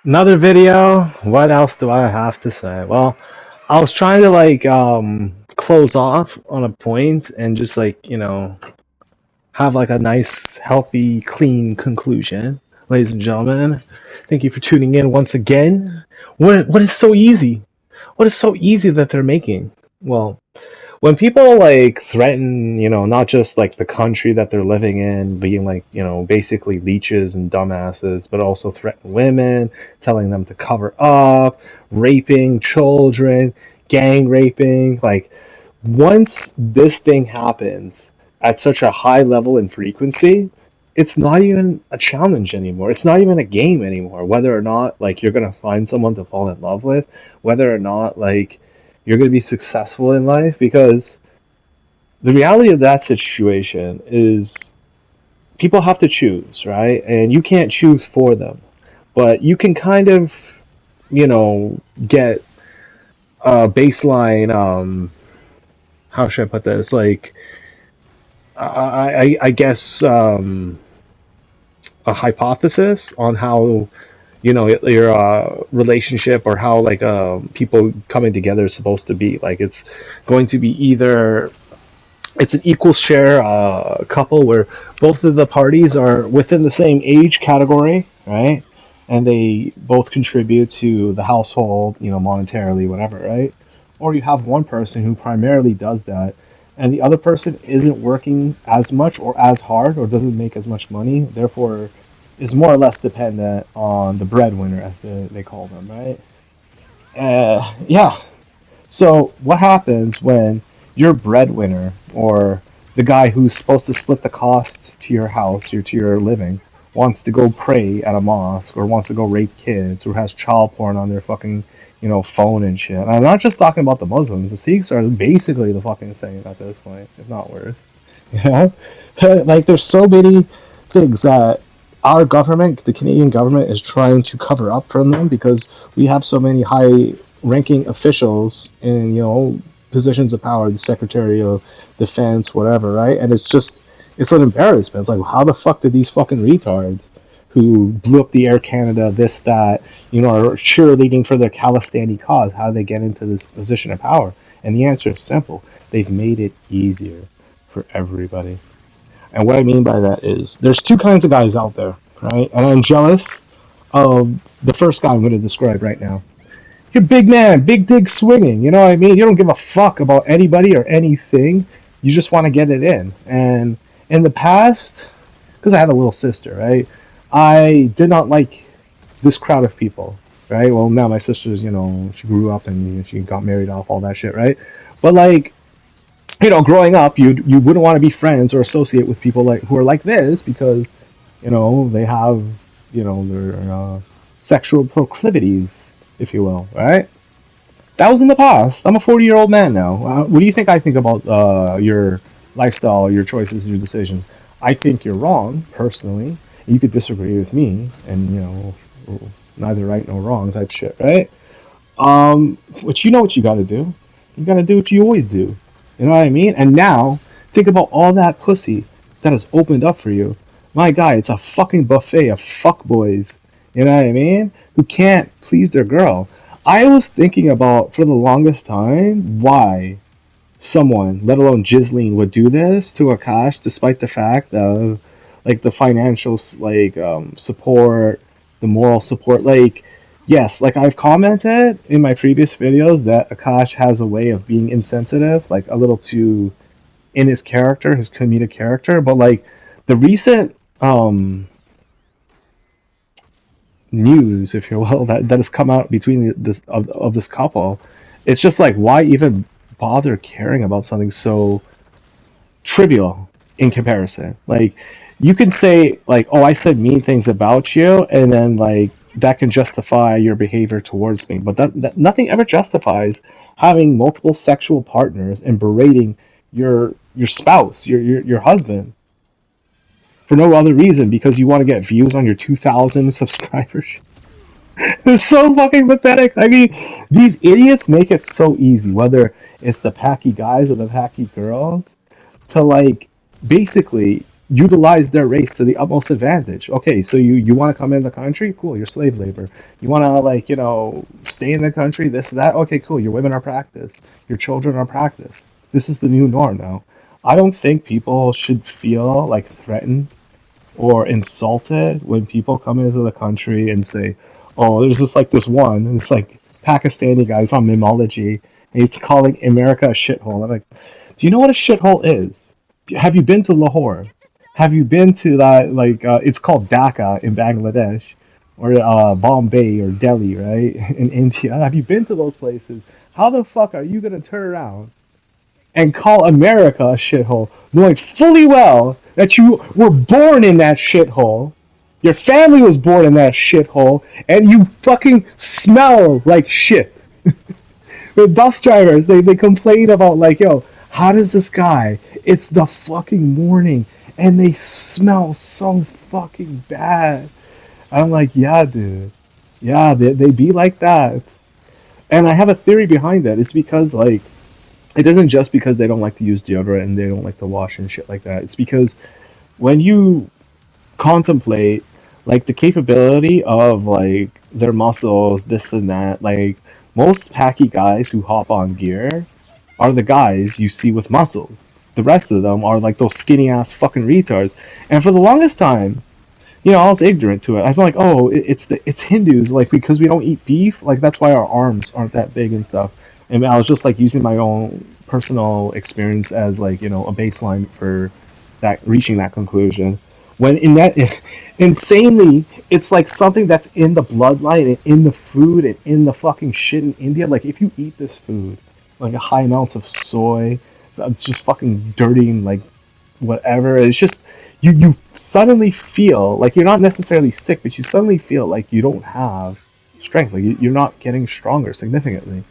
Another video. What else do I have to say? Well, I was trying to close off on a point and just have like a nice, healthy, clean conclusion. Ladies and gentlemen, thank you for tuning in once again. What is so easy? What is so easy that they're making? Well, when people like threaten, not just like the country that they're living in, being basically leeches and dumbasses, but also threaten women, telling them to cover up, raping children, gang raping, like once this thing happens at such a high level and frequency, it's not even a challenge anymore. It's not even a game anymore. Whether or not like you're gonna find someone to fall in love with, whether or not like you're gonna be successful in life, because the reality of that situation is people have to choose, right? And you can't choose for them, but you can kind of, get a baseline. How should I put this? Like I guess a hypothesis on how your relationship or how people coming together is supposed to be. Like it's going to be either it's an equal share couple where both of the parties are within the same age category, right? And they both contribute to the household, monetarily, whatever, right? Or you have one person who primarily does that, and the other person isn't working as much or as hard or doesn't make as much money, therefore is more or less dependent on the breadwinner, as they call them, right? Yeah, so what happens when your breadwinner or the guy who's supposed to split the cost to your house or to your living wants to go pray at a mosque or wants to go rape kids or has child porn on their fucking phone and shit? And I'm not just talking about the Muslims. The Sikhs are basically the fucking same at this point, if not worse. Yeah, like there's so many things that our government, the Canadian government, is trying to cover up from them because we have so many high-ranking officials in positions of power, the Secretary of Defense, whatever, right? And it's an embarrassment. It's like how the fuck did these fucking retards who blew up the Air Canada, this that, are cheerleading for their Khalistani cause? How do they get into this position of power? And the answer is simple: they've made it easier for everybody. And what I mean by that is there's two kinds of guys out there, right? And I'm jealous of the first guy I'm going to describe right now. You're big man, big dick swinging. You know what I mean? You don't give a fuck about anybody or anything. You just want to get it in. And in the past, because I had a little sister, right? I did not like this crowd of people, right? Well, now my sister's, she grew up and she got married off, all that shit, right? But like, growing up, you wouldn't want to be friends or associate with people like who are like this because, they have, their sexual proclivities, if you will, right? That was in the past. I'm a 40-year-old man now. What do you think I think about your lifestyle, your choices, your decisions? I think you're wrong, personally. You could disagree with me, and neither right nor wrong type shit, right? But you know what you got to do. You got to do what you always do. You know what I mean? And now, think about all that pussy that has opened up for you. My guy, it's a fucking buffet of fuckboys. You know what I mean? Who can't please their girl. I was thinking about, for the longest time, why someone, let alone Ghislaine, would do this to Akash, despite the fact of, like, the financial, support, the moral support. Like, yes, like I've commented in my previous videos that Akash has a way of being insensitive, like a little too in his character, his comedic character. But like the recent news, if you will, that has come out between of this couple, it's just like why even bother caring about something so trivial in comparison. Like you can say like, "Oh, I said mean things about you," and then like that can justify your behavior towards me. But that nothing ever justifies having multiple sexual partners and berating your spouse, your husband for no other reason because you want to get views on your 2,000 subscribers. It's so fucking pathetic. I mean, these idiots make it so easy, whether it's the packy guys or the packy girls, to like basically utilize their race to the utmost advantage. Okay, so you want to come in the country? Cool, you're slave labor. You want to like, stay in the country, this, that? Okay, cool, your women are practiced. Your children are practiced. This is the new norm now. I don't think people should feel like threatened or insulted when people come into the country and say, "Oh, there's just like this one," and it's like Pakistani guys on mimology, and he's calling America a shithole. I'm like, do you know what a shithole is? Have you been to Lahore? Have you been to that like it's called Dhaka in Bangladesh, or Bombay or Delhi, right, in India? Have you been to those places? How the fuck are you gonna turn around and call America a shithole, knowing fully well that you were born in that shithole, your family was born in that shithole, and you fucking smell like shit. The bus drivers, they complain about like, yo, how does this guy? It's the fucking morning, and they smell so fucking bad. I'm like, yeah, dude, yeah, they be like that, and I have a theory behind that. It's because like it isn't just because they don't like to use deodorant and they don't like to wash and shit like that. It's because when you contemplate like the capability of like their muscles, this and that, like most packy guys who hop on gear are the guys you see with muscles. The rest of them are like those skinny ass fucking retards. And for the longest time, I was ignorant to it. I feel like, oh, it's Hindus, like because we don't eat beef, like that's why our arms aren't that big and stuff. And I was just like using my own personal experience as like a baseline for that reaching that conclusion. When in that insanely, it's like something that's in the bloodline and in the food and in the fucking shit in India. Like if you eat this food, like a high amounts of soy, it's just fucking dirty and like whatever. It's just you suddenly feel like you're not necessarily sick, but you suddenly feel like you don't have strength. Like you're not getting stronger significantly.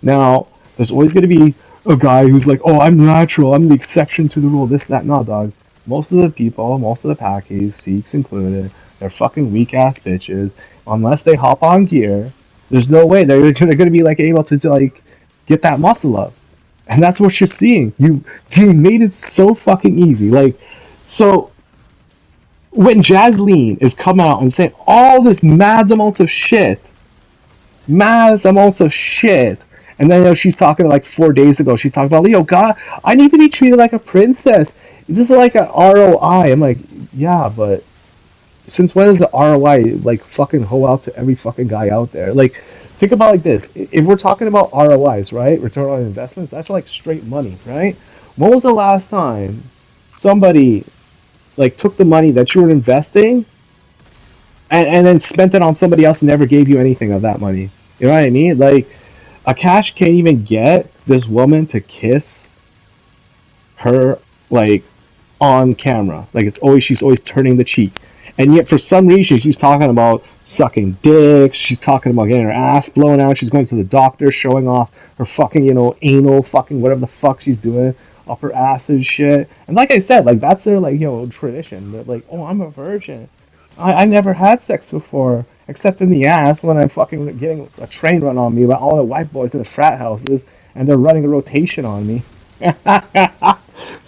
Now, there's always going to be a guy who's like, "Oh, I'm natural. I'm the exception to the rule." This, that, no, dog. Most of the people, most of the packies, Sikhs included, they're fucking weak ass bitches. Unless they hop on gear, there's no way they're going to be like able to like get that muscle up. And that's what you're seeing. You made it so fucking easy. Like, so when Jasleen is coming out and saying all this mad amounts of shit, and then she's talking like 4 days ago, she's talking about, Leo, God, I need to be treated like a princess. This is like an ROI. I'm like, yeah, but since when is the ROI like fucking hoe out to every fucking guy out there? Like, think about it like this: if we're talking about ROIs, right, return on investments, that's like straight money, right? When was the last time somebody like took the money that you were investing and then spent it on somebody else and never gave you anything of that money? You know what I mean? Like, Akash can't even get this woman to kiss her like on camera. Like she's always turning the cheek. And yet for some reason she's talking about sucking dicks, she's talking about getting her ass blown out, she's going to the doctor showing off her fucking, anal fucking whatever the fuck she's doing up her ass and shit. And like I said, like that's their like, tradition. They're like, oh, I'm a virgin. I never had sex before, except in the ass when I'm fucking getting a train run on me by all the white boys in the frat houses and they're running a rotation on me.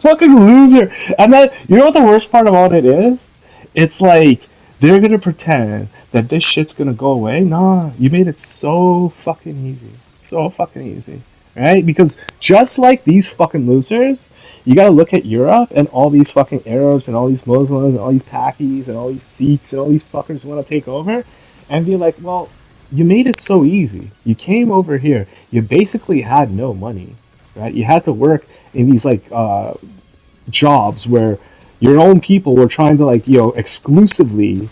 Fucking loser. And then, you know what the worst part about it is? It's like, they're gonna pretend that this shit's gonna go away. Nah, you made it so fucking easy. So fucking easy. Right? Because just like these fucking losers, you gotta look at Europe and all these fucking Arabs and all these Muslims and all these Pakis and all these Sikhs and all these fuckers who wanna take over and be like, well, you made it so easy. You came over here. You basically had no money, right? You had to work in these like jobs where your own people were trying to like exclusively,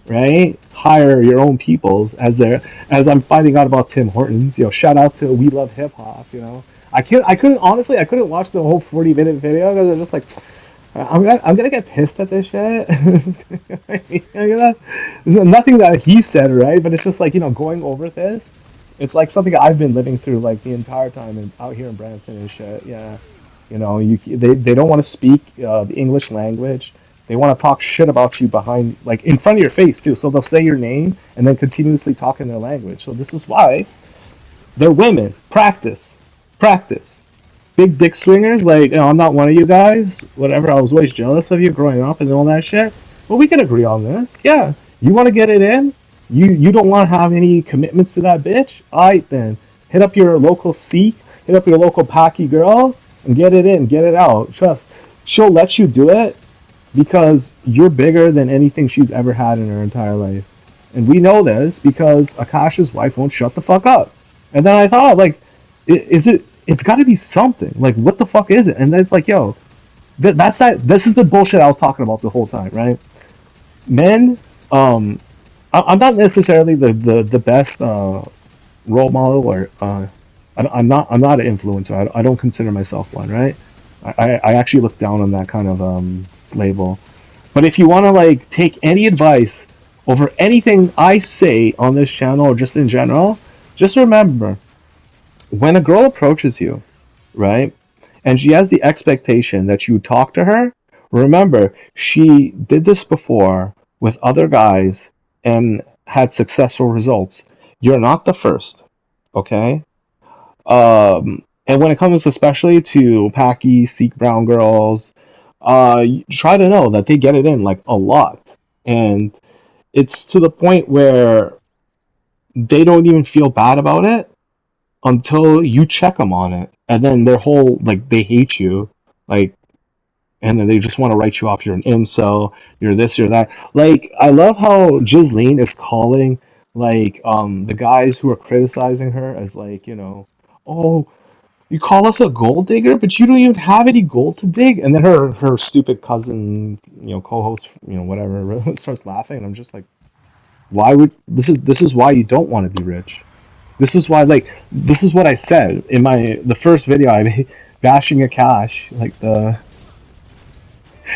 right, hire your own peoples as their, as I'm finding out about Tim Hortons. Shout out to We Love Hip Hop. I couldn't honestly, I couldn't watch the whole 40-minute video because I was just like, I'm gonna get pissed at this shit. Nothing that he said, right? But it's just like, going over this. It's like something I've been living through like the entire time and out here in Brampton and shit. Yeah, they don't want to speak the English language. They want to talk shit about you behind, like in front of your face too. So they'll say your name and then continuously talk in their language. So this is why they're women. Practice, practice. big dick swingers, like, I'm not one of you guys. Whatever. I was always jealous of you growing up and all that shit. But we can agree on this. Yeah, you want to get it in. You don't want to have any commitments to that bitch. Alright then, hit up your local Sikh, hit up your local Paki girl, and get it in, get it out. Trust, she'll let you do it because you're bigger than anything she's ever had in her entire life. And we know this because Akash's wife won't shut the fuck up. And then I thought, like, is it? It's got to be something. Like, what the fuck is it? And then it's like, yo, that's that. This is the bullshit I was talking about the whole time, right? Men, I'm not necessarily the best role model, or I'm not an influencer. I don't consider myself one, right? I actually look down on that kind of label. But if you want to like take any advice over anything I say on this channel or just in general, just remember when a girl approaches you, right, and she has the expectation that you talk to her, remember she did this before with other guys and had successful results. You're not the first, okay? And when it comes especially to Packy, Sikh brown girls, you try to know that they get it in like a lot. And it's to the point where they don't even feel bad about it until you check them on it. And then their whole, like, they hate you. Like, and then they just want to write you off. You're an incel, you're this, you're that. Like, I love how Ghislaine is calling, like, the guys who are criticizing her as, like, oh, you call us a gold digger, but you don't even have any gold to dig. And then her stupid cousin, co-host, whatever, starts laughing, and I'm just like, why would this is why you don't want to be rich. This is why, like, this is what I said in the first video I made, bashing a cash, like the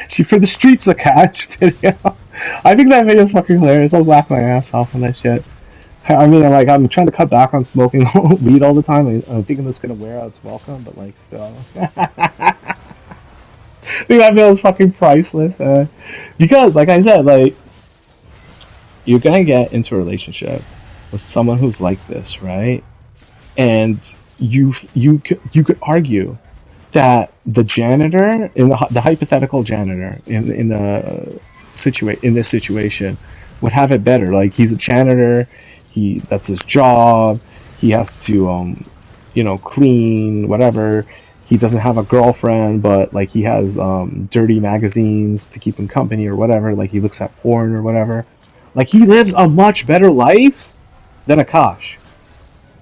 she for the streets of cash video. I think that video is fucking hilarious. I was laughing my ass off on that shit. I mean, like, I'm trying to cut back on smoking weed all the time. I'm thinking that's gonna wear out its welcome, but like, still, I think that video is fucking priceless. Because, like I said, like, you're gonna get into a relationship with someone who's like this, right? And you could argue that the janitor in the hypothetical janitor in this situation would have it better. Like, he's a janitor, that's his job. He has to clean whatever. He doesn't have a girlfriend, but like he has dirty magazines to keep him company or whatever. Like, he looks at porn or whatever. Like, he lives a much better life than Akash.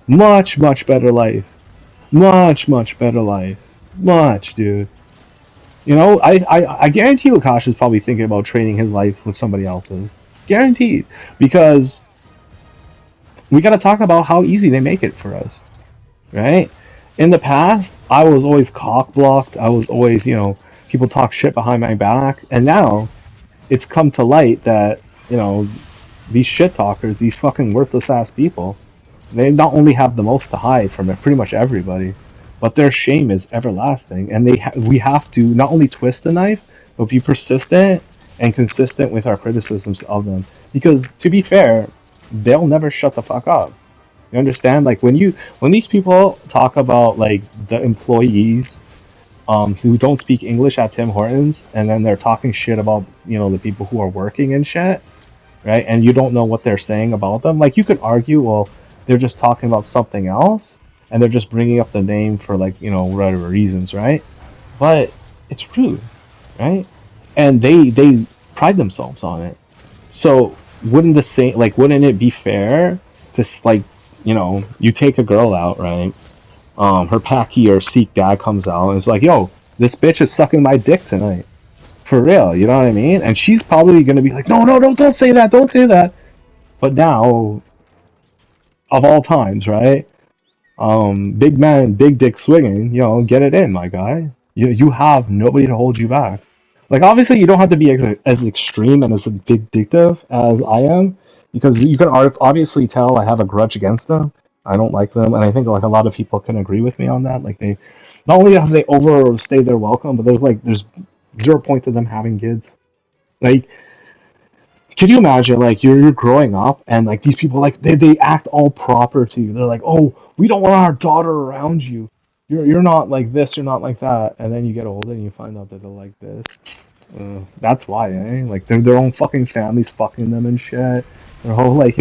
Much better life. Much better life. Much, dude. I guarantee Lukash is probably thinking about trading his life with somebody else's. Guaranteed. Because we gotta talk about how easy they make it for us. Right? In the past, I was always cock blocked. I was always, people talk shit behind my back. And now, it's come to light that, these shit talkers, these fucking worthless ass people, they not only have the most to hide from pretty much everybody, but their shame is everlasting, and we have to not only twist the knife, but be persistent and consistent with our criticisms of them. Because, to be fair, they'll never shut the fuck up. You understand? Like, when these people talk about, like, the employees who don't speak English at Tim Hortons, and then they're talking shit about the people who are working and shit, right? And you don't know what they're saying about them. Like, you could argue, well, they're just talking about something else, and they're just bringing up the name for, like, whatever reasons, right? But it's rude, right? And they pride themselves on it. So wouldn't it be fair to, like, you take a girl out, right? Her Paki or Sikh guy comes out and is like, yo, this bitch is sucking my dick tonight. For real, you know what I mean? And she's probably gonna be like, no, don't say that, don't say that. But now, of all times, right? Big man, big dick swinging, get it in, my guy. You have nobody to hold you back. Like, obviously, you don't have to be as extreme and as vindictive as I am, because you can obviously tell I have a grudge against them. I don't like them, and I think like a lot of people can agree with me on that. Like, they not only have they overstayed their welcome, but there's 0 point to them having kids. Like, can you imagine, like, you're growing up and like these people, like, they act all proper to you. They're like, oh, we don't want our daughter around you. You're not like this, you're not like that, and then you get older and you find out that they're like this. That's why, eh? Like their own fucking families fucking them and shit. Their whole like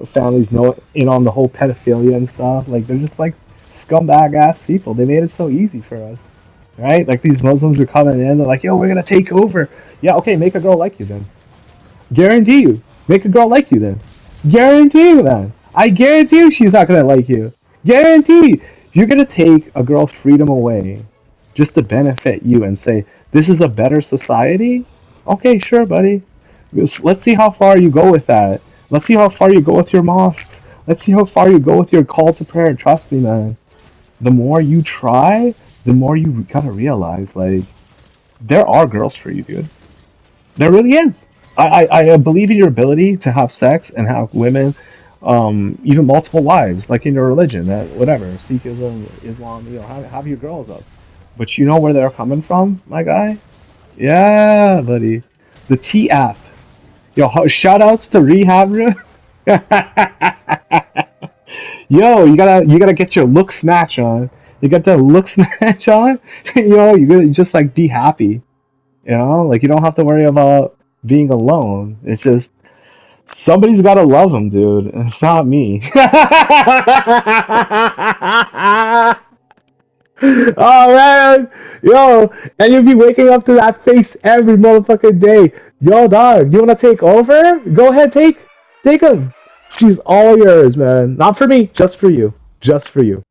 families know in on the whole pedophilia and stuff. Like they're just like scumbag ass people. They made it so easy for us, right? Like these Muslims are coming in. They're like, yo, we're gonna take over. Yeah, okay, make a girl like you then. Guarantee you, make a girl like you then. Guarantee you, man. I guarantee you, she's not gonna like you. Guarantee you're gonna take a girl's freedom away just to benefit you and say this is a better society. Okay, sure, buddy. Let's see how far you go with that. Let's see how far you go with your mosques. Let's see how far you go with your call to prayer. Trust me, man. The more you try, the more you gotta realize, like, there are girls for you, dude. There really is. I believe in your ability to have sex and have women, even multiple wives, like in your religion, that whatever, Sikhism, Islam, have your girls up. But you know where they're coming from, my guy? Yeah, buddy. The T app. Yo, shout outs to Rehab Room. Yo, you gotta get your looks match on. You got that looks match on. You gotta just like be happy. Like you don't have to worry about being alone. It's just somebody's got to love him, dude. And it's not me. Oh man, yo, and you'll be waking up to that face every motherfucking day. Yo, dog, you wanna take over? Go ahead, take him. She's all yours, man. Not for me, just for you, just for you.